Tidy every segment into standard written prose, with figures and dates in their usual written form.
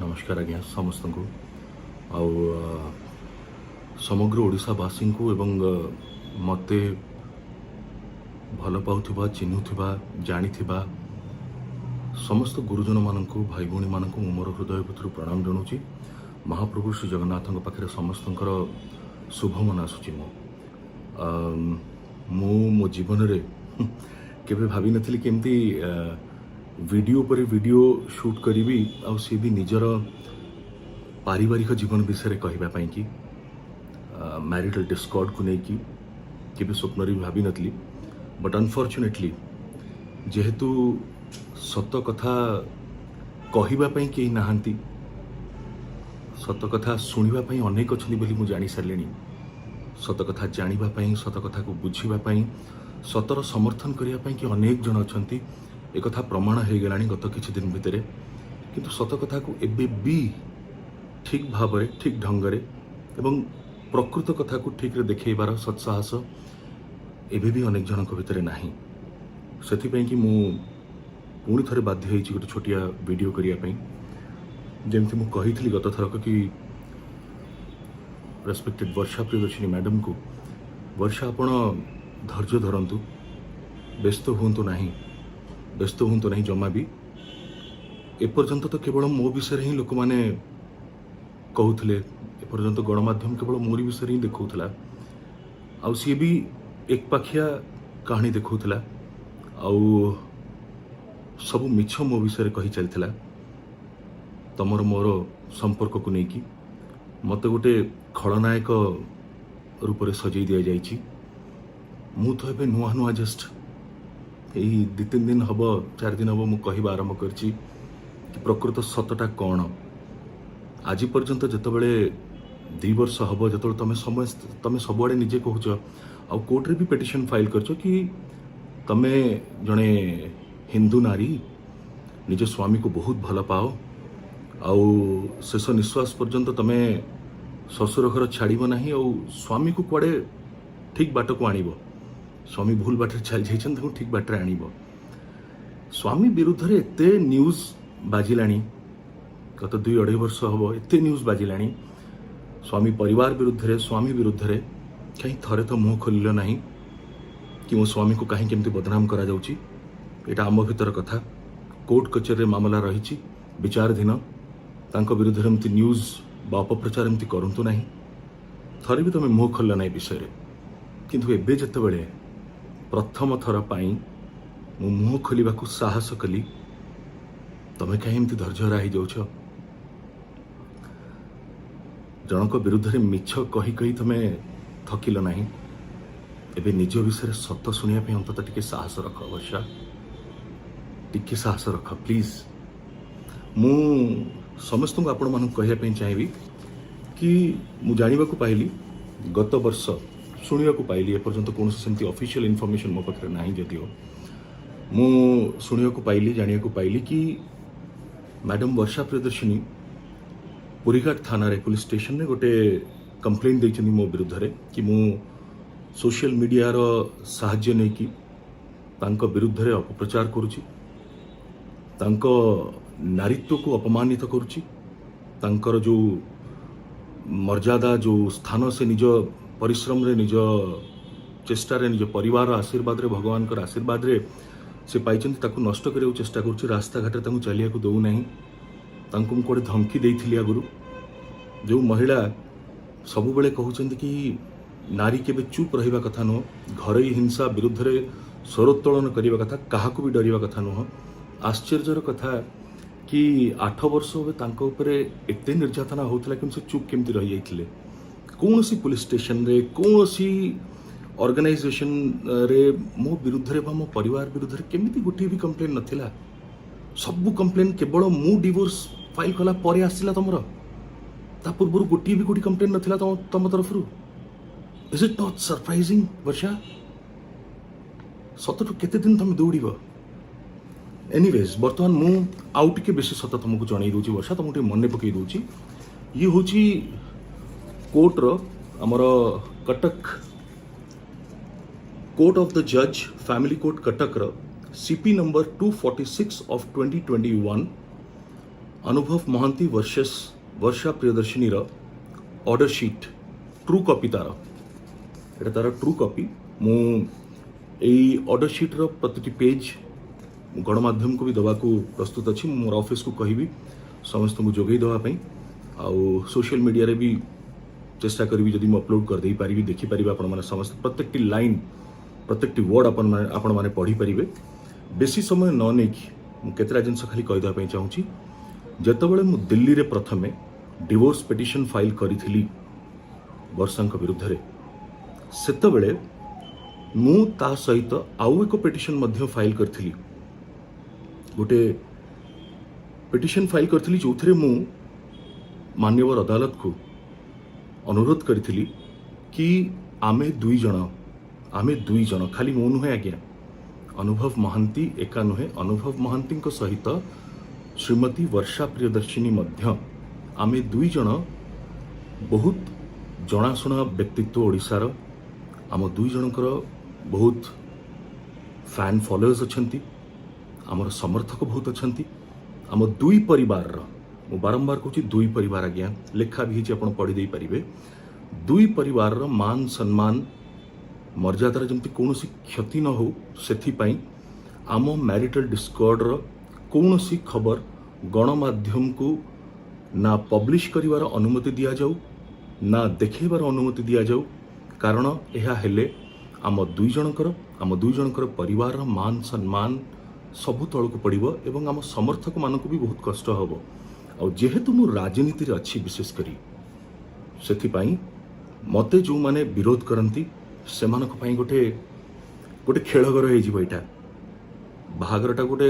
नमस्कार आज्ञा समस्त को आउ समग्र ओडिशावासी को एवं मते भल पाउथिबा चिन्हुथिबा जानिथिबा समस्त गुरुजन मानक भाई भौणी मानक मोर हृदय भितर प्रणाम जनाऊँगी। महाप्रभु श्री जगन्नाथ पाखे समस्त शुभ मन आसूची मो जीवन रे केवे भावी नथिली केमती वीडियो पर वीडियो शूट करी आ सी भी निजर पारिवारिक जीवन विषय कहवाई कि मैरिटल डिस्कॉर्ड को लेकिन केवे स्वप्न भी भावी नथली बट अनफॉर्चुनेटली जेहेतु सत कथा कहवाई कहीं नहांती सत कथा शुणापी अनेक अच्छा बोली मुझे जानी सारे सत कथा जानापी सत कथा को बुझापी सतर समर्थन करने कि अनेक जन अच्छा एक कथा प्रमाण हो गला गत किछि दिन भितर किंतु सत कथा को एबे भी ठीक भाव ठीक ढंग एवं प्रकृत कथा को ठीक रे देखैबार सत्साहस एबे भी अनेक जन भितर नाही से कि मु पुणी थे बाध्य होइछि गोटे छोटिया वीडियो करने जमती मु कही गत थरक कि रेस्पेक्टेड वर्षा प्रियदर्शिनी मैडम को वर्षा आपण धैर्य धरतु व्यस्त हूँ ना जमा भी एपर्यंत तो केवल मो विषय ही लोक मैंने कहते एपर्यंत गणमाध्यम केवल मोरी विषय ही देखा आउ सी भी एक पाखिया कहानी देखा आउ सब मिछ मो विषय कही चलता तमर मोर संपर्क को लेकिन मत गोटे खलनायक रूप से सजई दि जाइए मु तो ए नुआ नुआ जस्ट यही 2-3 दिन हम 4 दिन हम मुझे आरंभ कर प्रकृत सतटा कौन आज पर्यंत जितेबले 2 वर्ष हम जो तुम सबुआड़े निजे कहूच आ कोर्टे भी पिटिशन फाइल कर कि तमे जड़े हिंदू नारी निज स्वामी को बहुत भल पाओ आउ शेष निश्वास पर्यंत तमे ससुर घर छाड़ब ना स्वामी को कुआड़े ठीक बाट को आणब स्वामी भूल बाटर चल जाइए ठीक बाटर आणब स्वामी विरुद्ध रे एते न्यूज बाजिला गत 2-2.5 वर्ष हम एते न्यूज बाजिला स्वामी परिवार विरुद्ध रे स्वामी विरुद्ध रे कहीं थरे तो मुह खोल ना कि मो स्वामी को कहीं केमती बदनाम करा जाउची एटा आम भीतर कथा कोर्ट कचेरी मामला रही विचाराधीन तांको विरुद्ध एमती न्यूज बा अपप्रचार एमती करंतु नाही थरे भी तुम मुह खोल ना विषय किंतु एबे जतबेले प्रथम थर पाई मु मुह खोलिबा को साहस कली तमे कहीं एमती धैर्य हरा जाउछ जनक विरुद्ध रे मिछ कही कही तमे थकिल नाही एबे निज विषय सत शुनिया पे अंतत टिके साहस रख वर्षा टिके साहस रख प्लीज मु समस्त को आपण मानक कहया पे चाहिबी कि मु जानिबा को पाइली गत वर्ष शुणा को पाइली एपर्यंत कौन सेमती ऑफिशियल इनफॉरमेशन मो पाखे ना जदिव मु शुणा को पाइली जानिया को पाइली कि मैडम वर्षा प्रियदर्शिनी पुरीघाट थाना रे पुलिस स्टेशन में गोटे कंप्लेंट देइछनी मो विरुद्ध रे कि मु सोशल मीडिया रो सहाय्य नै कि तांको विरुद्ध रे अपप्रचार करूची तांको नारीत्व को अपमानित करूची तांकर जो मर्यादा जो स्थान से निज परिश्रम रे निज चेष्टा रे निज परिवार आशीर्वाद रे भगवान कर आशीर्वाद रे से पाइछन ताकू नष्ट करियो चेष्टा करूची रास्ता घाट ताकू चलिया को दउ नाही तांकू कोडे धमकी देइथिली आगुरु जो महिला सब बेले कहउचंदी कि नारी केबे चुप रहिबा कथा नो घरई हिंसा विरुद्ध रे स्वरोत्तोलन करिबा कथा काहाकू भी डरिबा कथा नो आश्चर्यर कथा कि 8 वर्ष हो तांको ऊपर एते निर्यातना होतला कि से चुप केमती रहि जाइथिले कौन सी पुलिस स्टेशन रे कौन सी ऑर्गेनाइजेशन रे मो विरुद्ध रे मो परिवार विरुद्ध रे केमिति गोटी भी कंप्लेन नथिला सब कंप्लेन केवल मु डिवोर्स फाइल कला परे आसिला तमरो ता पूर्व गोटी भी कंप्लेन नथिला तम तरफ रु इज इट नॉट सरप्राइजिंग वर्षा सतटू केते दिन तुम दौड़ब एनीवेज बर्तमान मु आउ टिके बेसी सत तुमको जणै दउची वर्षा तुमको मन पकई दउची ये होची कोर्ट रो हमर कटक कोर्ट ऑफ द जज फैमिली कोर्ट कटक रो सीपी नंबर 246 ऑफ 2021 Anubhav Mohanty versus Varsha Priyadarshini order sheet true copy तार ट्रू कॉपी मु ऑर्डर शीट प्रति पेज गणमाध्यम को भी दवा को प्रस्तुत अच्छी मोर ऑफिस को कहि समस्त को जोगई देवाई आउ सोशल मीडिया रे भी चेष्टा करी जदि मैं अपलोड कर दे पारि देखि पारि आपण माने समस्त प्रत्येक लाइन प्रत्येक वर्ड आपण माने पढ़ी पारिबे बेसी समय न नै कि केतरा जिनस खाली कहि देबा पई चाहूची जेतबेले मु दिल्ली रे प्रथमे डिवोर्स पिटिशन फाइल करिथिली वर्षांक विरुद्ध रे सेतबेले मु ता सहित आउ एक पिटिशन मध्य फाइल करथिली गोटे पिटिशन फाइल करथिली जोथरे मु मान्यवर अदालत को अनुरोध करथिली कि आमे दुई जन खाली मो नुहे आज्ञा अनुभव महांती एका नुहे अनुभव महांती सहित श्रीमती वर्षा प्रियदर्शिनी मध्य आमे दुई जन बहुत जनाशुना व्यक्तित्व ओडिशार आम दुई जनकर बहुत फैन फॉलोअर्स अच्छंती आमर समर्थक बहुत अच्छंती आम दुई परिवार मु बारंबार कहूँ दुई परिवार आज्ञा लेखा भी आप पढ़ी दे पारे दुई परिवार मान सम्मान मर्यादार जमती कौन क्षति न हो से आम मैरिटल डिस्कॉर्ड कौन खबर गणमाध्यम को ना पब्लिश करिवार अनुमति दिया जाऊ ना देखेबार अनुमति दिया जाऊ कारण यह हेले आम दुई जनकर परिवार मान सम्मान सबु तलक पड़ो एवं आम समर्थक मानक भी बहुत कष्ट हम आ जेहेतु मु राजनीति रे अच्छी विशेष करी से मते जो माने विरोध करती से गोटे गोटे खेलघर होटा बाहागरटा गोटे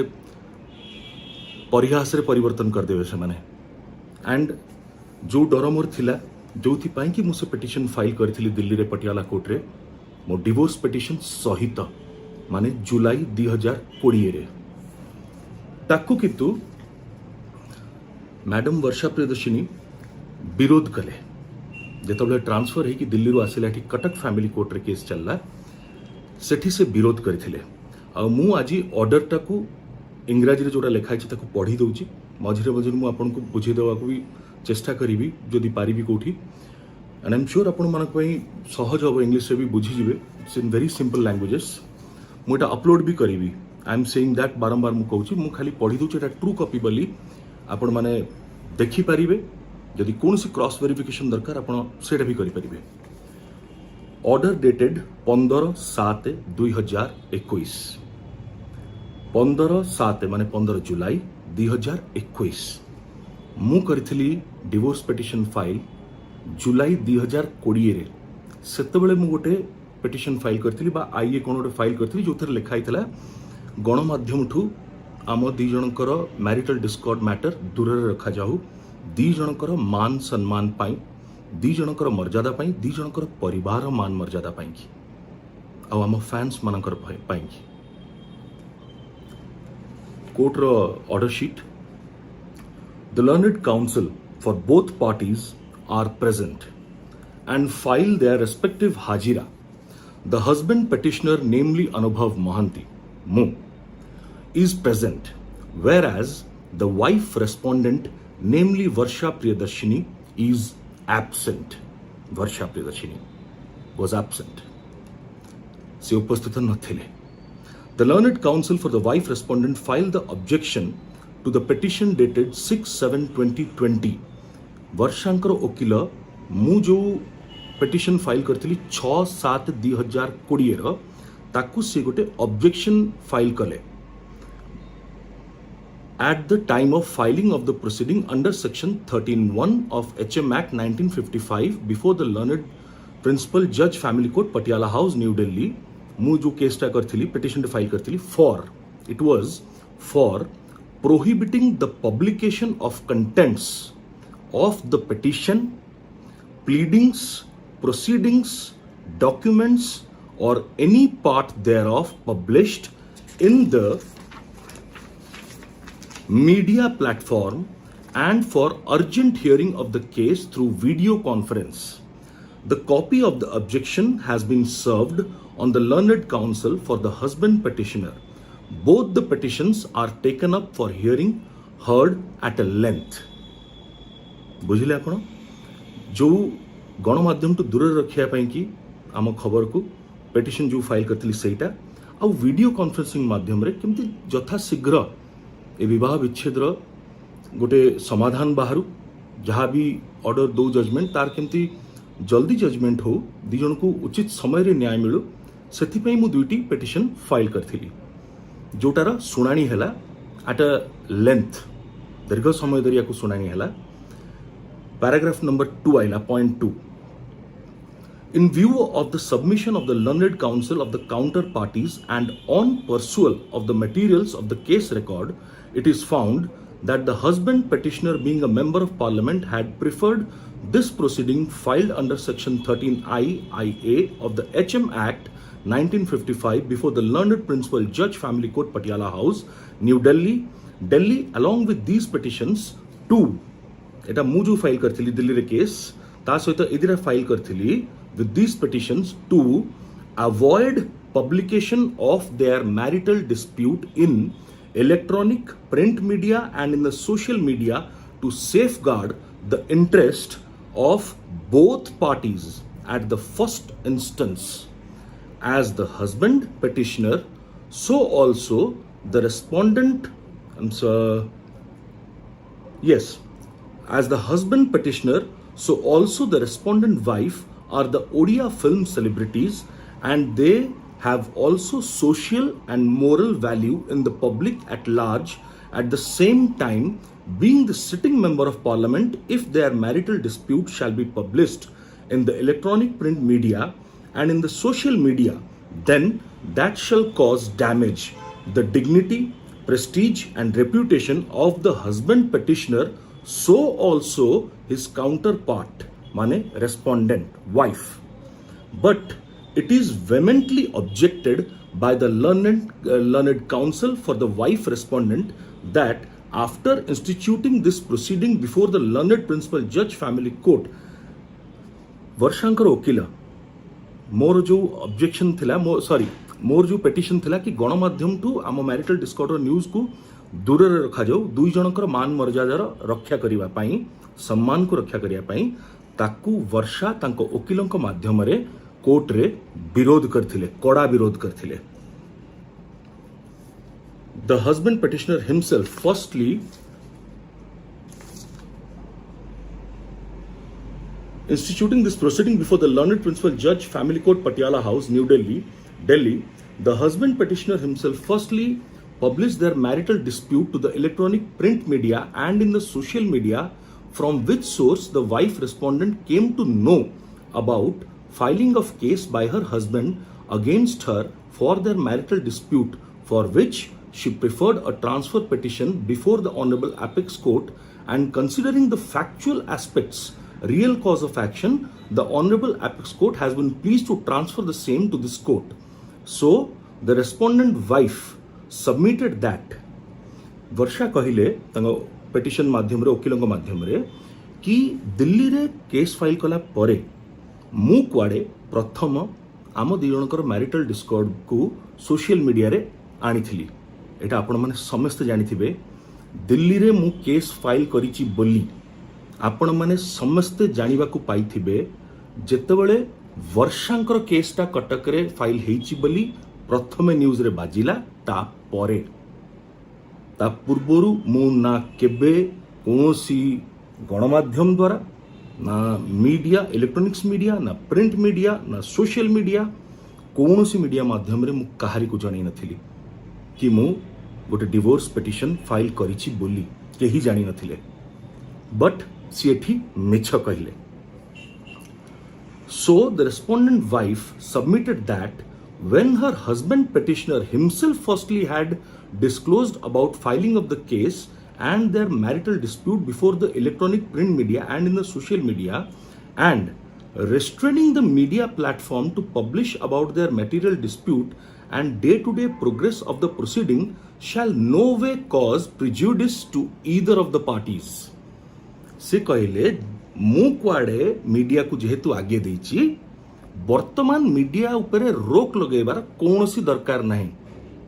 परिहास रे परिवर्तन करदेवे से माने एंड जो डर मोर थिला जो कि मुझे पिटिशन फाइल करी दिल्ली रे पटियाला कोर्ट रे मो डिवोर्स पिटिशन सहित माने जुलाई 2020 रे ताकू किंतु मैडम वर्षा प्रियदर्शिनी विरोध कले जिते ट्रांसफर है कि दिल्ली रू आसिला कटक फैमिली कोर्ट रे केस चलला सेठी से विरोध करथिले आ मु आज ऑर्डर टाकू इंग्राजी रे जोड़ा लिखा है ताकू पढ़ी दउची मझिरे मझिरे मु आपन को बुझे देवा को भी चेष्टा करी जदि पारिबी कोठी एंड आई एम श्योर आपण मानक पई सहज हो इंग्लिश रे भी बुझी जिवे it's in very simple languages मु एटा अपलोड भी करी आई एम सेइंग दैट बारंबार मु कहूची मु खाली पढ़ी दउची एटा ट्रू कॉपी बोली आपण माने देखि पारिबे जदि कौन सी क्रॉस वेरिफिकेशन दरकार आपण सेटा भी करि परिबे ऑर्डर डेटेड 15/7/2021 15/7 माने 15 जुलाई 2021 मु करथिली डिवोर्स पिटिशन फाइल जुलाई 2020 रे सेतबेले मु गोटे पिटिशन फाइल करथिली बा आईए कोन गोटे फाइल करथिली जोथर लिखा हितला गणमाध्यम ठू आम दी जनकर मैरिटल डिस्कॉर्ड मैटर दूर रखा जाऊ दी जनकर मान सम्मान पाई दी जनकर मर्यादा पाई दी जनकर परिवार मान मर्यादा पाई की आम फैंस मानकर पाई की कोर्ट रो order sheet the learned counsel for both parties are present and file their respective हाजिरा द हस्बैंड petitioner namely अनुभव महांती मु is present, whereas the wife respondent, namely Varsha Priyadarshini, is absent. Varsha Priyadarshini was absent. Se upasthita nathile. The learned counsel for the wife respondent filed the objection to the petition dated 6/7/2020. Varshankar okila mu jo petition file करथिली 6/7/2020 रो ताकू से गोटे objection file कले at the time of filing of the proceeding under section 13(1) of HM Act 1955 before the learned principal judge family court Patiala House New Delhi मु जो case टा करथिली petition file करथिली it was for prohibiting the publication of contents of the petition, pleadings, proceedings, documents or any part thereof published in the media platform and for urgent hearing of the case through video conference. The copy of the objection has been served on the learned counsel for the husband petitioner. Both the petitions are taken up for hearing heard at a length बुझिले आपण जो गणमाध्यम to दूर रखिया पई कि आम खबर को पेटिशन जो फाइल करथिली सेटा आ वीडियो कॉन्फ्रेंसिंग माध्यम रे केमती यथा शीघ्र ए विवाह विच्छेदर गोटे समाधान बाहरु जहाँ भी ऑर्डर दो जजमेंट तार केमती जल्दी जजमेंट हो दी जन को उचित समय रे न्याय मिलू से मु दुईटी पेटिशन फाइल करथिली जोटार सुनानी हैला एट अ लेंथ दीर्घ समय धरी को सुनानी हैला पैराग्राफ नंबर 2 आइला point 2 In view of the submission of the learned counsel of the counterparties and on pursual of the materials of the case record, it is found that the husband petitioner being a member of parliament had preferred this proceeding filed under section 13I(IA) of the HM Act 1955 before the learned principal judge family court Patiala House, New Delhi along with these petitions to एटा मु जो file करथिली Delhi रे case ता सहित एदिरा file करथिली with these petitions to avoid publication of their marital dispute in electronic print media and in the social media to safeguard the interest of both parties at the first instance as the husband petitioner so also the respondent as the husband petitioner so also the respondent wife are the Odia film celebrities and they have also social and moral value in the public at large at the same time being the sitting member of parliament if their marital dispute shall be published in the electronic print media and in the social media then that shall cause damage the dignity prestige and reputation of the husband petitioner so also his counterpart माने respondent wife but it is vehemently objected by the learned counsel for the wife respondent that after instituting this proceeding before the learned principal judge family court वर्षांकर वकील मोर जो objection थिला मोर जो petition थिला कि गणमाध्यम to आम marital डिस्कॉर्डर news को दूर रखा जाऊ दुई जनकर मान मर्यादार रक्षा करिवा पई सम्मान को रक्षा करिया पई ताकू वर्षा तांको वकीलंक माध्यम रे कोर्ट रे विरोध करथिले कड़ा विरोध करथिले the husband petitioner himself firstly instituting this proceeding before the learned principal judge family court Patiala House New Delhi the husband petitioner himself firstly published their marital dispute to the electronic print media and in the social media from which source the wife respondent came to know about filing of case by her husband against her for their marital dispute for which she preferred a transfer petition before the Honorable Apex Court and considering the factual aspects real cause of action the Honorable Apex Court has been pleased to transfer the same to this court so the respondent wife submitted that वर्षा कहिले तंग petition माध्यम रे वकीलंक माध्यम रे कि दिल्ली रे case file कला परे मु कुआडे प्रथम आम दी जनकर मैरिटल डिस्कॉर्ड को सोशल मीडिया रे आनिथिली एटा आपण माने समस्त जानिथिबे दिल्ली रे मु केस फाइल करिछि बोली आपण माने समस्त जानिबा को पाइथिबे जेतेबेले वर्षांकर केसटा कटक रे फाइल हेइछि बोली प्रथमे न्यूज रे बाजिला ता परे ता पूर्वरु मु ना केबे कोनोसी गणमाध्यम द्वारा ना मीडिया इलेक्ट्रॉनिक्स मीडिया ना प्रिंट मीडिया ना सोशल मीडिया कोनोसी मीडिया माध्यम रे मु काहारी को जणै नथिली कि मु गोटे डिवोर्स पिटिशन फाइल करिछि बोली केही जानि नथिले बट सीएठी मिछ कहिले so the respondent wife submitted that when her husband petitioner himself firstly had disclosed about filing of the case and their marital dispute before the electronic print media and in the social media and restraining the media platform to publish about their material dispute and day-to-day progress of the proceeding shall no way cause prejudice to either of the parties. से कहले मु कुआडे media को जेहेतु आगे देछि वर्तमान media उपरे रोक लगेबार कोनोसी दरकार नाही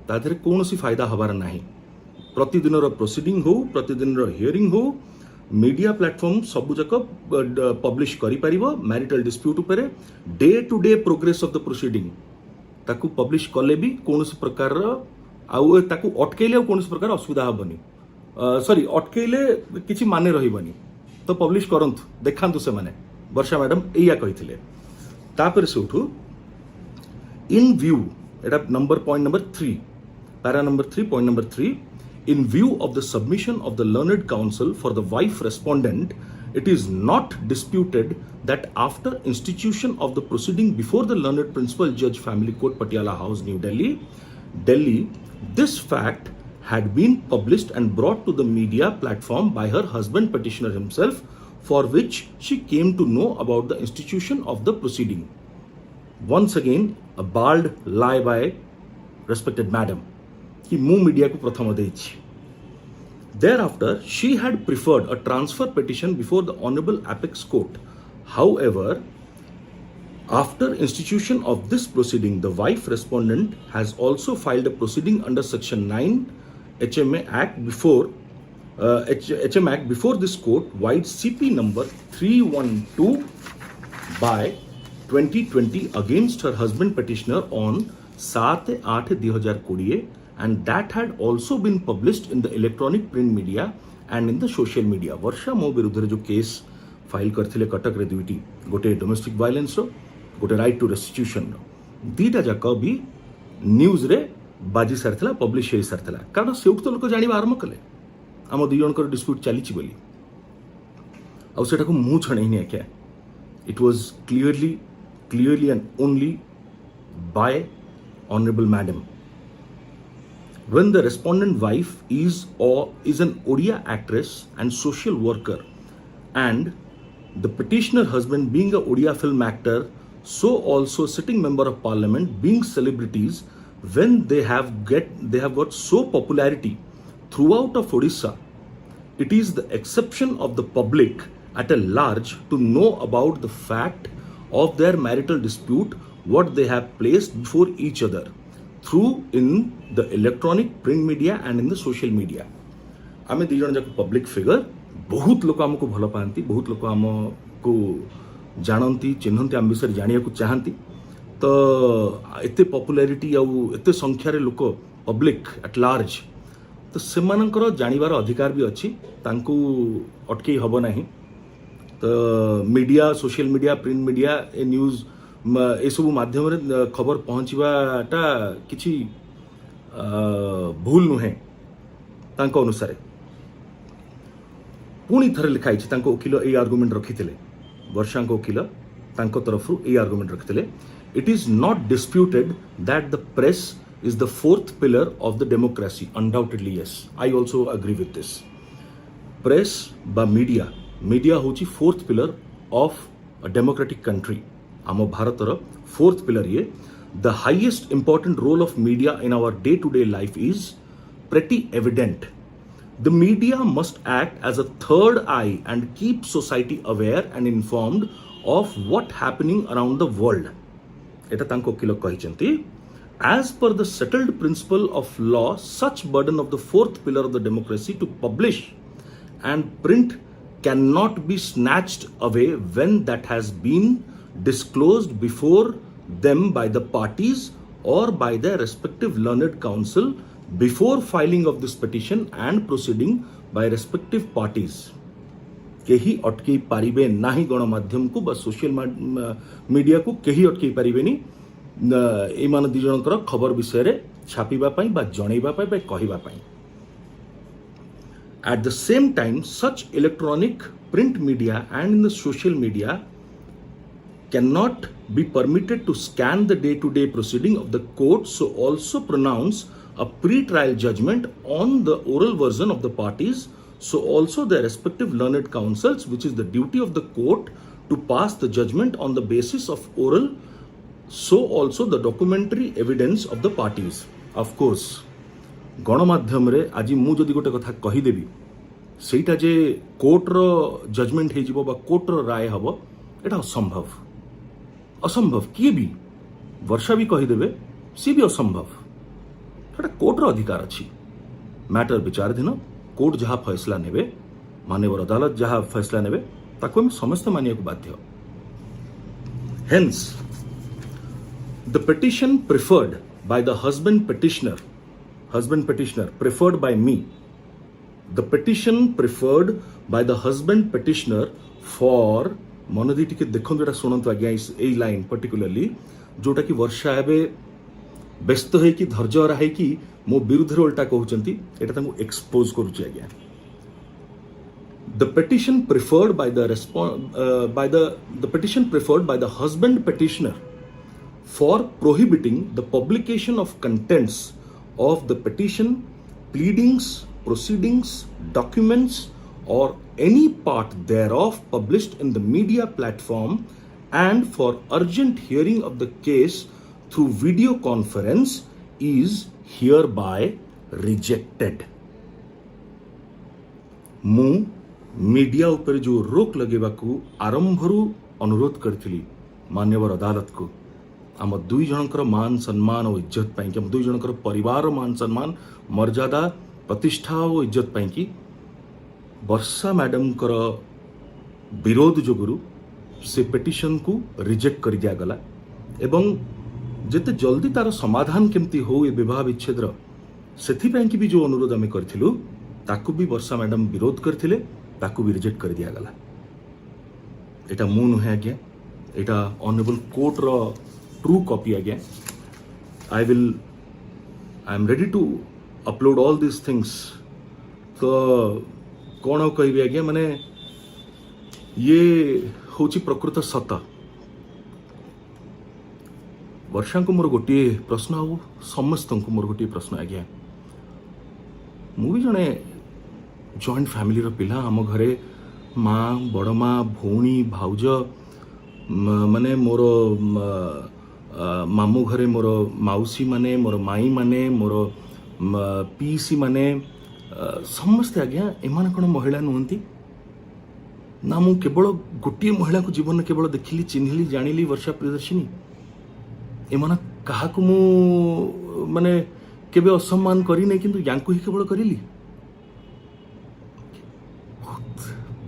ताधरे कोनोसी फायदा हबार नाही प्रतिदिन प्रोसीडिंग हो प्रतिदिन हियरिंग हो मीडिया प्लेटफॉर्म सबु जाक पब्लिश करि परिबो मैरिटल डिस्प्यूट उपरे day to day progress of the proceeding ताकू पब्लिश कले भी कोनोसी प्रकार आउ ताकू अटकेले कोनोसी प्रकार असुविधा हबनी सॉरी अटकेले किछि माने रहिबनी तो पब्लिश करंतु देखांतु से माने वर्षा मैडम एया कहिथिले तापर से उठू इन view Etah number point number 3 para number 3 point number 3 in view of the submission of the learned counsel for the wife respondent, it is not disputed that after institution of the proceeding before the learned principal judge family court Patiala House, New Delhi, this fact had been published and brought to the media platform by her husband petitioner himself, for which she came to know about the institution of the proceeding. Once again, a bald lie by respected madam. कि मु media को प्रथम देछि thereafter she had preferred a transfer petition before the honorable apex court. However, after institution of this proceeding, the wife respondent has also filed a proceeding under section 9 HMA Act before this court, wide CP number 312 by 2020 against her husband petitioner on 7/8/2020, and that had also been published in the electronic print media and in the social media. वर्षा मो विरुद्ध जो case file करथिले कटक रे दुईटी गोटे domestic violence रो गोटे right to restitution रो दीटा जाक भी news रे बाजी सारथिला पब्लिश हे सारथिला कारण सेउठ तो लोक जानिबा आरंभ कले हम दुई जनकर डिस्प्यूट चलीची बोली आ सेटा को मु छणै नि आके it was clearly and only by honourable madam. When the respondent wife is an Odia actress and social worker, and the petitioner husband being a Odia film actor, so also sitting member of parliament, being celebrities, when they have got so popularity throughout of Odisha, it is the exception of the public at a large to know about the fact of their marital dispute, what they have placed before each other through in the electronic print media and in the social media. आमे दी जन जाक public figure बहुत लोक हमको भल पाती बहुत लोक हमको जानती चिन्हती आम विषय जानिया को चाहती तो एते पॉपुलैरिटी आउ एते संख्यार लोक पब्लिक एट लार्ज तो सेमानकर जानिबार अधिकार भी अच्छी तांको अटके हब नाही तो media social media print media ए न्यूज ए सब माध्यम रे खबर पहुंचवाटा किछि भूल नुहे तांको अनुसार पुणी थरे लिखाई तांको वकील ए आर्गुमेंट रखिथिले वर्षा वकील तांको तरफरु ए आर्गुमेंट रखिथिले it is not disputed that the press is the fourth pillar of the democracy. Undoubtedly, yes. I also agree with this. Press ba media hochi fourth pillar of a democratic country. Amo Bharatara fourth pillar ye. The highest important role of media in our day-to-day life is pretty evident. The media must act as a third eye and keep society aware and informed of what happening around the world. Eta tanko kilo kahichanti. As per the settled principle of law, such burden of the fourth pillar of the democracy to publish and print cannot be snatched away when that has been disclosed before them by the parties or by their respective learned counsel before filing of this petition and proceeding by respective parties. केही अटके पारिबे नाही गणमाध्यम को बा social media को केही अटके पारिबेनी ए मान दी जनकर खबर विषय छापिबा पई बा जणैबा पई बा कहिबा पई. At the same time, such electronic print media and in the social media cannot be permitted to scan the day-to-day proceeding of the court, so also pronounce a pre-trial judgment on the oral version of the parties, so also their respective learned counsels, which is the duty of the court to pass the judgment on the basis of oral, so also the documentary evidence of the parties. Of course, गणमाध्यम रे आज मु जदि गोटे कथा कही देबी सेटा जे court रो judgement हे जिवो बा कोर्ट रो राय हबो एटा असंभव किए भी वर्षा भी कही देबे सी भी असंभव एटा कोर्ट रो अधिकार अछि मैटर विचाराधीन कोर्ट जहाँ फैसला नेबे माननीय अदालत जहाँ फैसला नेबे ताको हम समस्त मानिया बाध्य hence the petition preferred by the husband petitioner preferred by me, the petition preferred by the husband petitioner for मनोदी टिके देखो जोटा शुणु आज्ञा ए लाइन पर्टिकुलरली जोटा कि वर्षा एबे व्यस्त है कि धैर्य हरा है कि मो विरुद्ध उल्टा कहउचंती एटा तांको एक्सपोज करूची आज्ञा the petition preferred by the petition preferred by the husband petitioner for prohibiting the publication of contents of the petition, pleadings, proceedings, documents, or any part thereof published in the media platform and for urgent hearing of the case through video conference is hereby rejected. ମୁଁ media उपर जो रोक लगेबाकू आरंभरू अनुरोध करथिली मान्यवर अदालत को आम दुई जनकर मान सम्मान और इज्जत पाई कि आम दुई जनकर परिवार मान सम्मान मर्यादा प्रतिष्ठा और इज्जत पाई कि वर्षा मैडम कर विरोध जोगुरु से पिटिशन को रिजेक्ट कर दिया गला एवं जेते जल्दी तार समाधान केमती हो ए विवाह विच्छेदर सेथिपाई कि भी जो अनुरोध आम करथिलु ताकू भी वर्षा मैडम विरोध करथिले ताकू भी रिजेक्ट कर दिया गला एटा मु नुहे आज्ञा एटा ऑनरेबल कोर्ट रो true copy again. I am ready to upload all these things. तो कौन आउ कहबी आज्ञा माने ये होची प्रकृत सत वर्षा को मोर गोटे प्रश्न आउ समस्त को मोर गोटे प्रश्न आज्ञा मु भी जने जॉइंट फैमिली रो पिला आम घरे माँ बड़ माँ भौणी भाउज माने मोर मामू घरे मोर माउसी माने मोर माई माने मोर पीसी माने समस्ते आज्ञा एमान कौन महिला नुहंती ना मु केवल गोटे महिला को जीवन में केवल देखिली चिन्हिली जानिली वर्षा प्रियदर्शिनी एमान कहा को मु माने केबे असम्मान करी नहीं किंतु यांको ही केवल करिली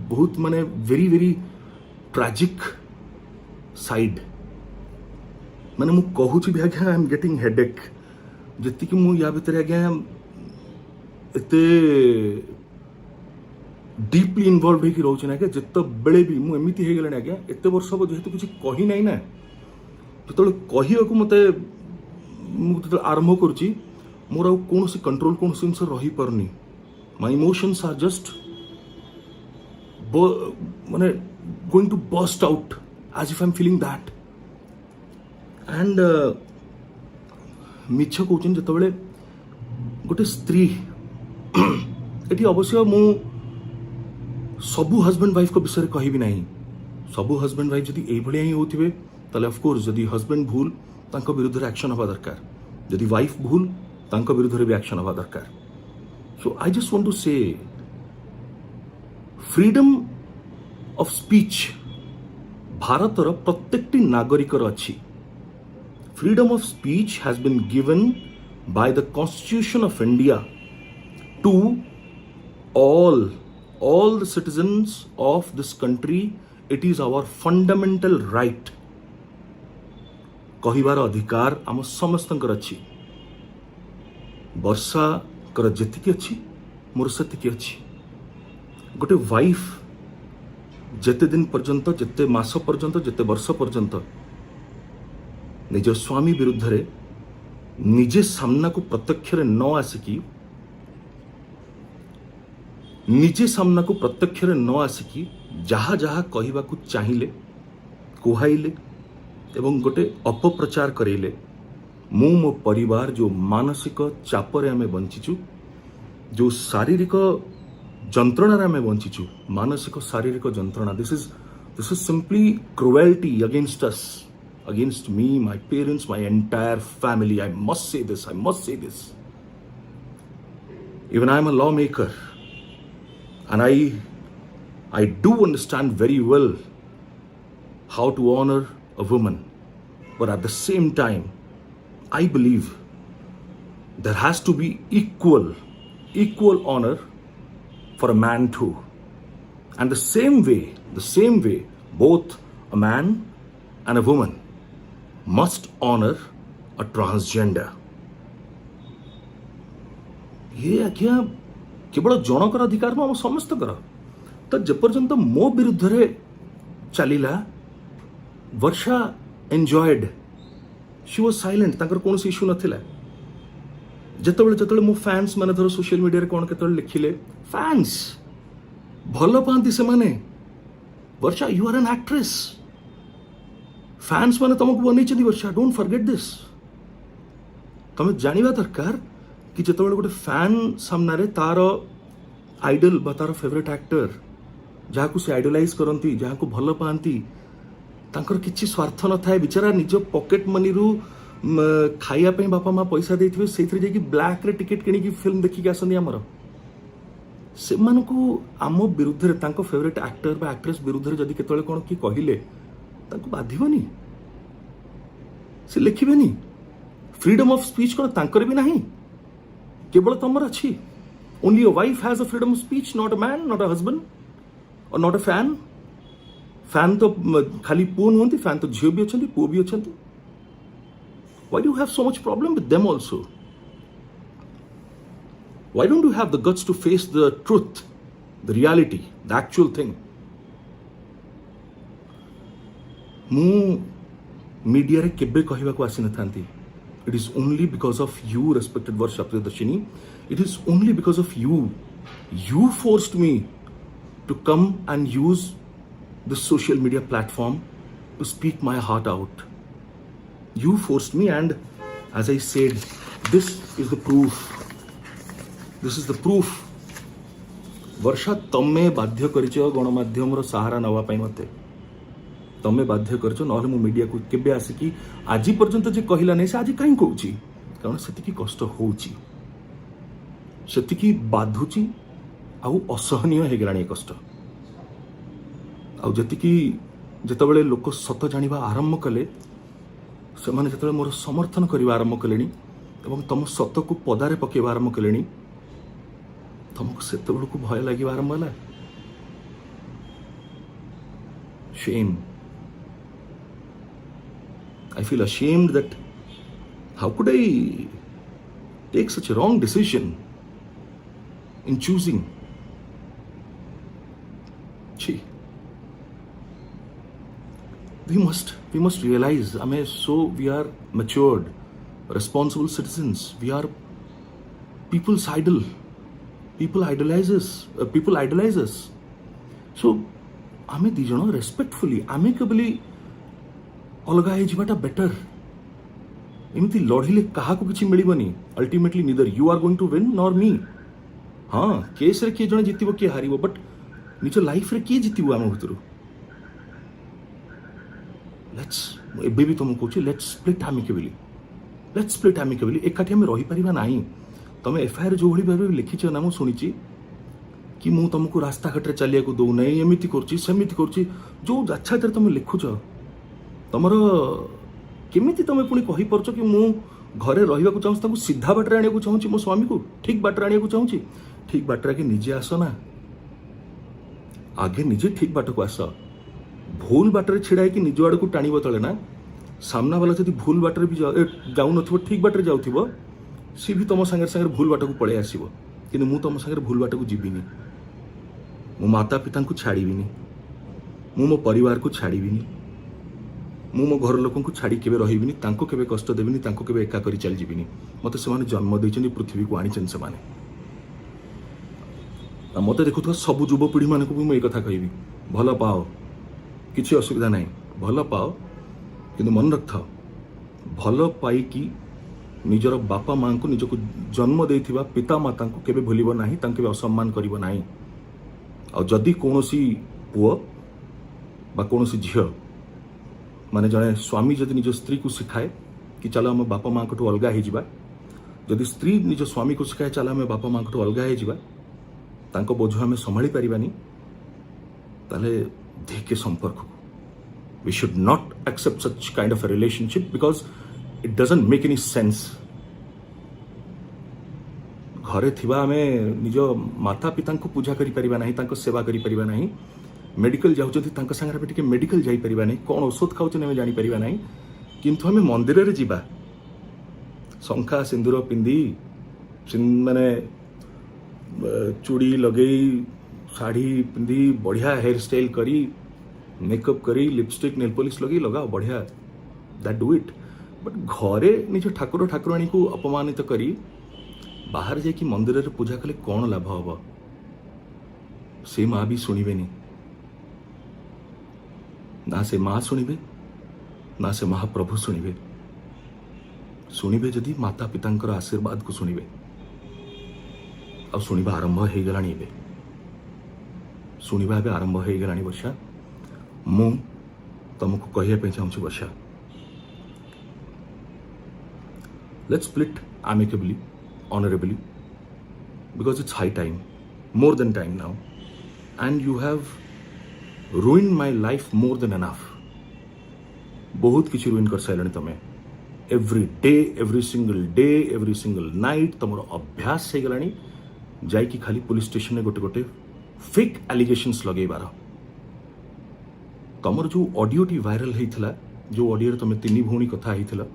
बहुत माने वेरी वेरी ट्रेजिक साइड माने मु कहूची भी आज्ञा आई एम गेटिंग हेडेक जति कि मु या भितर आज्ञा एते डीपली इन्वॉल्व होगी रोचे ना आज्ञा जत बेले भी मु एमिति हे गेले आज्ञा एते वर्ष अब जेहेतु किछि कहि नाही ना तो कहियाको मते मु तो आरंभ करूची मोर कोनोसी कंट्रोल कोनोसी जिनस रही परनी माय इमोशंस आर जस्ट माने going to burst out as if I'm feeling that and मिछ कहउछन जतबेले गोटे स्त्री एटी अवश्य मु सबु हस्बैंड वाइफ को विषय कहबी नहीं सबु हस्बैंड वाइफ जदि एई भलिया ही होथिबे ताले ऑफ कोर्स जदि हस्बैंड भूल तांको विरुद्ध एक्शन हवा दरकार जदि वाइफ भूल तांको विरुद्ध भी एक्शन हवा दरकार so I just want to say freedom of speech भारतर प्रत्येकटी नागरिकर अच्छी freedom of speech has been given by the constitution of India to all the citizens of this country. It is our fundamental right कहिबार अधिकार आम समस्तंकर अच्छी वर्षा कर जेतिकी अच्छी मोर सेतिकी अच्छी गोटे वाइफ जेते दिन पर्यंत जेते मास पर्यंत जेते वर्ष पर्यंत निज स्वामी विरुद्ध रे निजे सामना को प्रत्यक्ष न आसिकी निजे सामना को प्रत्यक्ष न आसिकी जहा जहा कहवा को चाहिए कुहाइले एवं गोटे अपप्रचार करेले मु मो परिवार जो मानसिक चापरे आमे बंचीचु जो शारीरिक जंत्रणा आमे बंचीचु मानसिक शारीरिक जंत्रणा this is simply cruelty against us against me my parents my entire family I must say this even I am a law maker and I do understand very well how to honor a woman, but at the same time I believe there has to be equal equal honor for a man too. And the same way, both a man and a woman must honor a transgender. ये आज्ञा केवल जनकर अधिकार नु समस्त कर तो जेपर्यंत मो विरुद्ध रे चलिला वर्षा एंजॉयड शी वाज साइलेंट ताकर कौन इश्यू नथिला जेतबेले मो फैंस माने धर सोशल मीडिया रे कोन केतबेले लिखिले फैंस भलो पांती से माने Varsha you are an actress fans माने तुमको बनै छथि वर्षा डोंट फॉरगेट दिस तुम जानिबा दरकार कि जेतबेले गोटे फैन सामने तार आइडल बा तार फेवरेट एक्टर जहाँ को से आइडलाइज करती जहाँ को भल पाती तांकर किछि स्वार्थ न थाए बिचारा निज पॉकेट मनी रु खाइया पे बापा माँ पैसा देथिबे सेथरे जाकी ब्लैक रे टिकट किनी फिल्म देखिक आसंदी हमर से मानको आम विरुद्ध रे तांको फेवरेट एक्टर बा एक्ट्रेस विरुद्ध रे जदी केतले कोन की कहिले तांको बाधिबनी से लिखिबेनी फ्रीडम ऑफ स्पीच कोन तांकर भी नहीं केवल तमर अच्छी only a wife has a freedom of speech not a man not a husband और नॉट अ फैन फैन तो खाली पुओ नुहंती फैन तो झियो भी अच्छी पुओ भी अच्छी why do you have so much problem with them also why don't you have the guts to face the truth the reality the actual thing मु मीडिया रे केबे कहिबा को आसी न थांती it is only because of you respected Varsha Priyadarshini it is only because of you forced me to come and use the social media platform to speak my heart out you forced me and as I said this is the proof वर्षा तमे बाध्य करिछ गणमाध्यम रो सहारा नवा पई मते तमे बाध्य करछ नहले मु मीडिया को केबे आसिकी आज पर्यंत जे कहिला नै से आज काई कहूची कारण सेतिकी कष्ट होउची सेतिकी बाधुची आउ असहनीय हे गलाणी कष्ट आउ जतिकी जेतबेले लोक सत जानिबा आरंभ कले से माने जेतबेले मोर समर्थन करिबा आरंभ कलेनी एवं तम सत को पदारे पकेबा आरंभ कलेनी तुमको सेतबेले को भय लागिबा आरंभ होला shame I feel ashamed that how could I take such a wrong decision in choosing Gee. We must realize we are matured responsible citizens we are people's idol people idolize us so आमे दी जण respectfully amicably अलगा हे जिबाटा better एमती लढिले काहा को किछि मिलिबनी ultimately neither you are going to win nor me हां case रे के जण जितिबो के हारिबो बट निज लाइफ रे के जितिबो आम भीतर लेट्स एबे भी तुम कहछि लेट्स स्प्लिट amicably एकाठी हम रही परिबा नाही तमे एफआईआर जो भली भाबे लिखिछ ना मु सुनिछि कि मु तुमको रास्ता घाट चलिया को दौ नहीं एमती करछि सेमिति करछि जो अच्छा तर तुम लिखुछ तमर केमिति तमे पुणी कहि परछ कि मु घरे रहिबा को चाहूँ सीधा बाटर आनिया को चाहूँ मो स्वामी को ठीक बाटर आनिया को चाहूँ ठीक बाटर आगे निजे आस ना आगे निजे ठीक बाट को आस भूल बाटर छिड़ा कि निज आड़ को टाणी तले ना सामना वाला जब भूल बाटर भी जाऊ न ठीक बाटर जाऊ सी भी तुम सागर भूल बाट को पलि आसो कि मु तुम सागर भूल बाट को जीविनी मो माता पिता को छाड़बीनी मु मो परिवार को छाड़बीनी मु मो घर लोक को छाड़ी केबे रहिबिनी तांको केबे कष्ट देबिनी तांको केबे एका करी चल जीविनी मते से माने जन्म दैछनी पृथ्वी को आनिछन से माने मते देखुथवा सब युवा पीढ़ी माने को भी मैं कथा कहबी भल पाओ किछि असुविधा नाही भल पाओ किंतु मन रखथाओ भल पाई कि निजर बापा मां को निजको जन्म देथिबा पिता माता को केबे भूलिबो नाही तांके असम्मान करिबो नाही आ जदि कोनोसी पुओ बा कोनोसी झियो माने जने स्वामी जदि निज स्त्री को सिखाए कि चलो हम बापा मां को अलगा हे जिबा जदि स्त्री निज स्वामी को सिखाए चलो हम बापा मां को अलगा हे जिबा तांको बोझ हमें संभाली परिबानी ताले देखे संपर्क we should not accept such kind of a relationship because it doesn't make any sense घरे थिबा आमे निज माता पिता को पूजा करि परिबा नाही, तांको सेवा करि परिबा नाही, मेडिकल जाउछथि तांको संगे टिके मेडिकल जाई परिबा नाही, कोन औषध खाउछन हमें जानि परिबा नाही, किंतु हमें मंदिर रे जिबा शंखा सिंदूर पिंदी माने चूड़ी लगेई साड़ी पिंदी बढ़िया हेयर स्टाइल करी मेकअप करी लिपस्टिक नेल पॉलिश लगे लगाओ बढ़िया दैट डू इट। बट घरे निज ठाकुर ठाकुराणी को अपमानित करी बाहर जाकि मंदिर रे पूजा कले कौन लाभ हम? से माँ भी शुणिबेनी ना, से माँ शुणिबे ना से महाप्रभु शुणिबे। शुणिबे जदि माता पितांकर आशीर्वाद को शुणिबे। आ शुणिबा आरंभ हो गलानी, एबे शुणिबा एबे आरंभ हो गलानी। वर्षा मु तुमको कहया पे चाहूँ Varsha, let's split amicably, honorably, because it's high time, more than time now, and you have ruined my life more than enough. बहुत किसी रुइन कर साइलनी तमें। Every day, every single day, every single night तुम अभ्यास से गलानी जाई कि खाली पुलिस स्टेशन में गोटे गोटे फेक एलिगेशंस लगे बार। तुमर जो ऑडियो टी वायरल होता, जो ऑडियो तुम तीन भौणी कथा होता,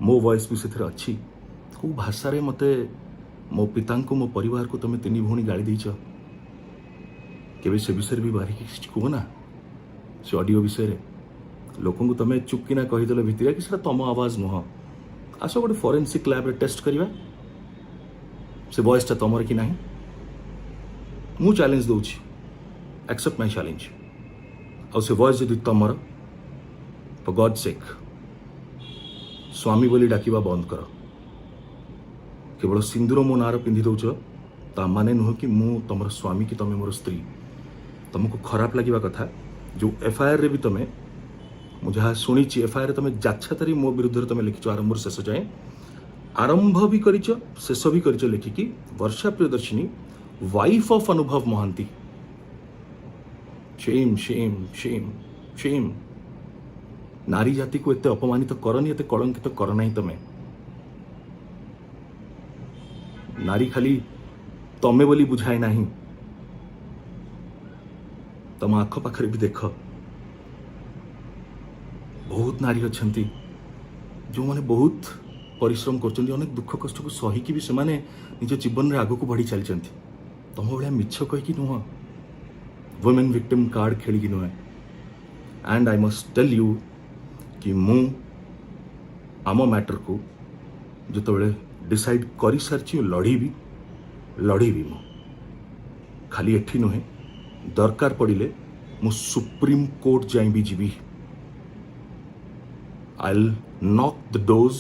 मो वॉइस भी से अच्छी, को भाषा रे मते मो पिता को मो परिवार को तुम तीन भौणी गाड़ी देच केबे से विषय भी बाहर कह ना, से ऑडियो विषय लोक तुम चुपकिना कहीदेल भितर कि तुम आवाज नुह, आस गोटे फॉरेंसिक लैब रे टेस्ट करवा से वॉइसटा तुमर कि नहीं। मु चैलेंज दूची, एक्सेप्ट माय चैलेंज। और से वॉइस जदि तुमर, फॉर गॉड सेक स्वामी बोली डाकिबा बंद कर। केवल सिंदूर मो नार पिंधि दौच ता माने नुह कि मु तुम स्वामी कि तुम मोर स्त्री। तुमको खराब लगे कथा जो एफआईआर रे भी तुम मुझे शुणी एफआईआर तुम जाछातारी मो विरुद्ध तुम लिखिच आरंभ शेष जाए, आरंभ भी करिच शेष भी करिच लिखिकी Varsha Priyadarshini wife of Anubhav Mohanty. Shame shame shame shame. नारी जाति को एते अपमानित करनी, एते कलंकित कर नहीं। तमें नारी खाली तमे बोली बुझाए नहीं, तम आख पाखरे भी देख बहुत नारी अच्छी जो माने बहुत परिश्रम कर, अनेक दुख कष्ट को सहीकि भी से निज जीवन में आगक बढ़ी चली। तुम भाया मिछ कहीकि नुह, वुमेन विक्टिम कार्ड खेलिकी नुहे। And I must tell you कि मु आम मैटर को जो डिसाइड कर सारी लड़ी मु खाली एठी नुहे, दरकार पड़िले मु सुप्रीम कोर्ट जाई भी जीवी। I'll knock the doors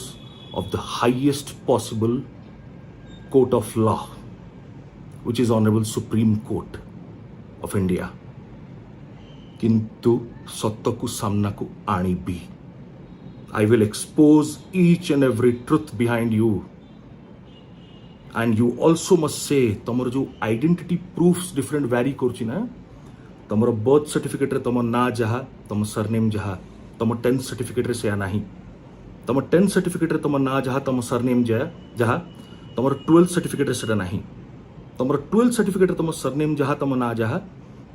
of the highest possible court of law, which is Honorable Supreme Court of India. किंतु सत्य को सामना को आनी भी। I will expose each and every truth behind you. And you also must say, तमर जो identity proofs different vary करची ना, तमर birth certificate रे तमर ना जहा, तमर सरनेम जहा, तुम 10th सर्टिफिकेट रे से नहीं, तुम 10th सर्टिफिकेट रे तुम ना जहाँ तुम सरनेम जहाँ तुम 12th सर्टिफिकेट रे से नहीं, तुम 12th सर्टिफिकेट रे तुम सरनेम जहाँ तुम ना जहाँ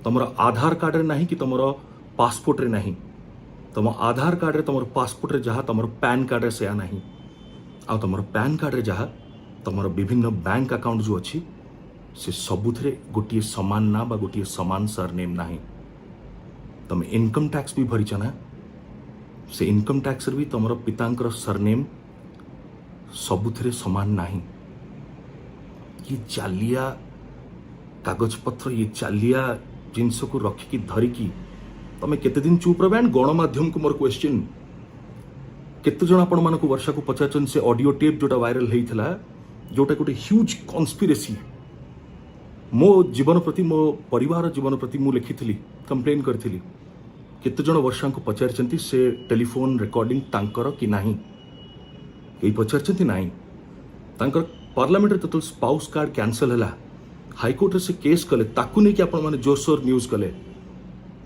तुम आधार कार्ड रे नहीं कि तुम पासपोर्ट रे नहीं, तुम आधार कार्ड रे तुम पासपोर्ट रे जहाँ तुम पैन कार्ड रे से नहीं, आ तुम पैन कार्ड रे जहाँ तुम विभिन्न बैंक अकाउंट जो अच्छी से सबुथे गोटे सामान ना बा गोटे सामान सरनेम नहीं। तुम इनकम टैक्स भी भरीच ना, से इनकम टैक्स भी तुम पितांकर सरनेम सबुथे सामान नहीं। ये जालिया कागज पत्र, ये जालिया जिनस को रखिकी धरिकी तुम केते दिन चुप रह। एंड गणमाध्यम को मोर क्वेश्चन, केते जन आपण मानक वर्षा को पचारचन से ऑडियो टेप जोटा वायरल होता, जोटा गोटे ह्यूज कन्स्पिरेसी मो जीवन प्रति, मो परिवार जीवन प्रति मु लिखी कंप्लेन करी। केते जन वर्षा को पचारचंती से टेलीफोन रिकॉर्डिंग तांकर कि नहीं, कई पचारचंती नहीं। तांकर पार्लियामेंट रे तो स्पाउस कार्ड कैंसल हैला, हाईकोर्ट रे से केस कले, ताकू नहीं कि आपण माने जोरसोर न्यूज कले,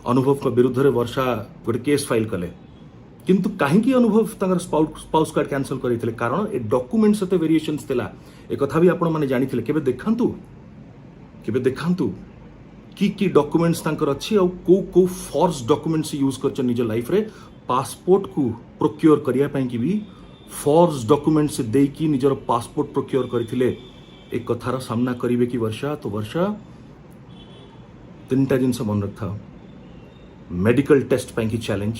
अनुभव का विरुद्ध रे वर्षा गोटे केस फाइल कले। किंतु कहीं अनुभव तांकर स्पाउस कार्ड कैंसल करथिले, कारण ए डॉक्यूमेंट सते वेरिएशंस थिला, एक कथा भी आपण माने जानिथिले केबे देखांतु की डॉक्यूमेंट्स तांकर अछि और को फॉर्स डॉक्यूमेंट्स यूज करछ निज लाइफ रे पासपोर्ट को प्रोक्योर करिया पई कि भी फॉर्स डॉक्यूमेंट्स दे की निजर पासपोर्ट प्रोक्योर करथिले एक कथार सामना करिवे कि वर्षा तो वर्षा तीनटा जिनस मन रखा मेडिकल टेस्ट पई की चैलेंज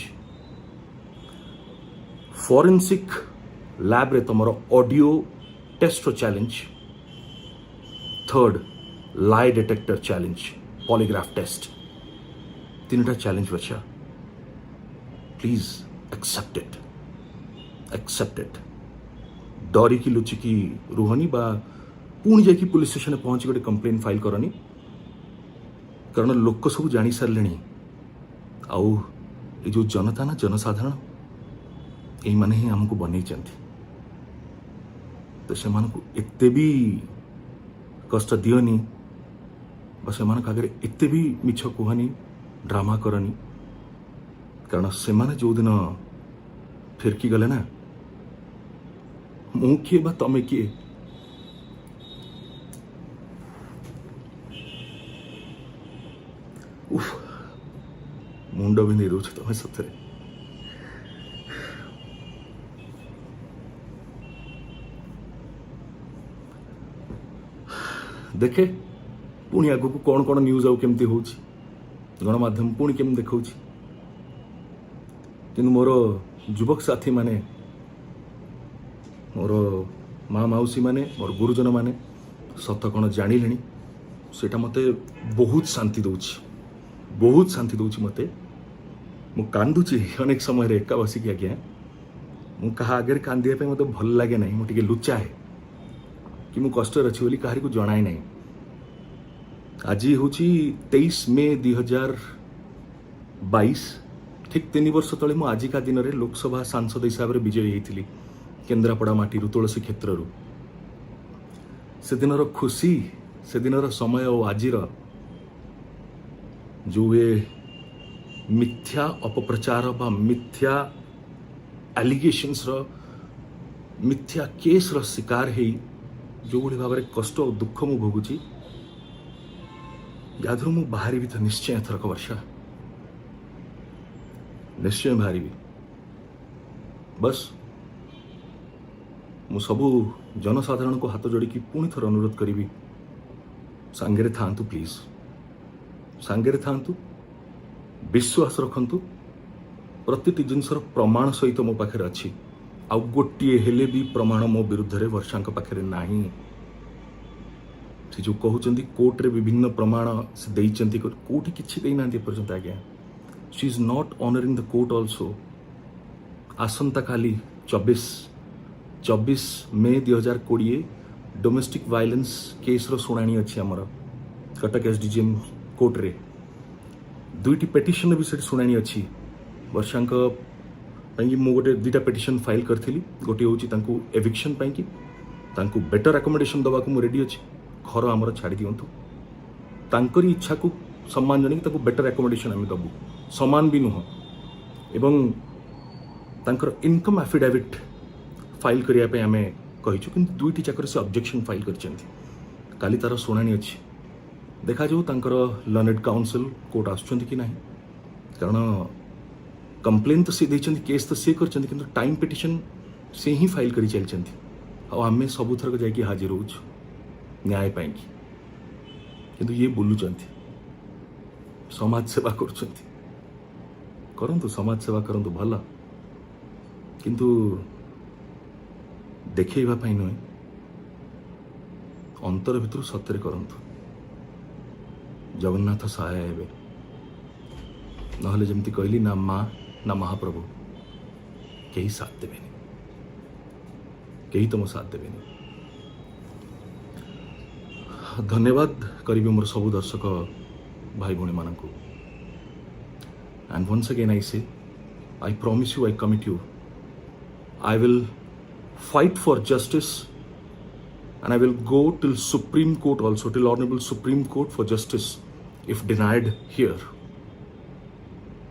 फोरेंसिक लैब रे तमरो ऑडियो टेस्ट रो challenge third lie detector challenge polygraph test तीनटा challenge Varsha please accept it डरी की लुचि की रुहनी बा पुणी जाकि पुलिस स्टेशन पहुंची गोटे कंप्लेन फाइल करनी कारण लोक सब जानी सारे आउ ये जो जनता ना जनसाधारण यही माने ही हमको बनै तो से एते भी कष्ट दियोनी बा से आगे एते भी मिछ कहनी ड्रामा करनी कारण से जो दिन फिरकी गले ना मु किए बा तमे किए मुंड भी नहीं रोच तमें सतरे देखे पुणी आग को कौन कौन न्यूज आमती हो गणमाध्यम पुणी केम देखा कि मोर युवक साथी माने मोर माँ मौसी माने मोर गुरुजन माने सत कौन जानिले सेटा मते बहुत शांति दौची मते मु कांदुची अनेक समय एका बसिक आज्ञा मु कहा आगे कांदिया मत भल लगे ना मुझे लुचाए कि मु कष्ट अच्छी बोली कहारी को जनाए ना आज हूँ 23 मे 2022 ठीक 3 वर्ष तले मु आजिका दिन में लोकसभा सांसद हिसाब से विजयी होती केन्द्रापड़ा माटी तुलसी क्षेत्र से दिन खुशी से दिन समय और आज जो ये मिथ्या अपप्रचार बा मिथ्या एलिगेशंस मिथ्या केस शिकार है जो भाई भाव कष्ट और दुख मु भोगुची यादू मु बाहरी तो निश्चय एथरक वर्षा निश्चय बाहरी बस मु सबू जनसाधारण को हाथ जोड़ी पुणी थर अनुरोध करी सांगे थांतु प्लीज सांगे थांतु विश्वास रखंतु प्रति जिनसर प्रमाण सहित मो पाखे अच्छी आउ गोटे हेले भी प्रमाण मो विरुद्ध वर्षा पाखे नाही से जो कहते कोर्ट रे विभिन्न प्रमाण से देइचंती कोठी किछि देना पर्यंत आज्ञा she is not honouring the court also आसंता काली 24 मे 2020 डोमेस्टिक वायलेंस केस रो सुनानी अच्छी आमर कटक एसडीजीएम कोर्ट रे दुईटी पेटिशन भी से शुणाणी अच्छी वर्षा मु गोटे 2टा पेटिशन फाइल करी गोटे हूँ एविक्शन पाई बेटर आकोमोडेशन दवा को रेडी अच्छी घर आमर छाड़ी दिंतु तांकरी इच्छा को सम्मान जन बेटर आकोमोडेशन आम दबू समान भी नुह एवं तांकर इनकम एफिडेविट फाइल करने आम कहीचु कि 2टी जाकर से ऑब्जेक्शन फाइल कर तार शुणाणी अच्छी देखा जाऊ तांकर लर्नेड काउंसिल कोर्ट आसुचंती कि नहीं कारण कंप्लेन तो सी देइचंती केस तो सी करचंती किंतु टाइम पिटिशन से ही फाइल करी चलचंती आमे सब थरक जाइए हाजिर हो न्याय पाई किंतु ये बुलुचंती समाज सेवा करचंती करंतु समाज सेवा करंतु भला किंतु देखैबा पाई नुहे अंतर भितर सत्य करंतु जगन्नाथ सहाय हे ना जमती कहली ना माँ ना महाप्रभु कहीं साथ देवे कहीं तुम साथ देवे धन्यवाद करी मोर सब दर्शक भाई भौणी मान एंड वंस अगेन आई से I promise you I commit you I will fight for justice and I will go till Supreme Court also, till Honorable Supreme Court for justice if denied here.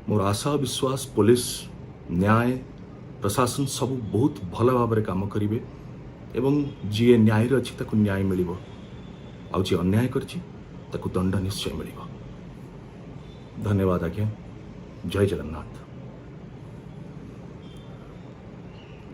मोर आशा विश्वास police न्याय प्रशासन सब बहुत भल भाव काम करेंगे ଏବଂ ଯିଏ ନ୍ୟାୟରେ ଅଛି ତାକୁ ନ୍ୟାୟ ମିଳିବ, ଆଉ ଯିଏ ଅନ୍ୟାୟ କରିଛି ତାକୁ ଦଣ୍ଡ ନିଶ୍ଚୟ ମିଳିବ। ଧନ୍ୟବାଦ ଆଜ୍ଞା। ଜୟ ଜଗନ୍ନାଥ।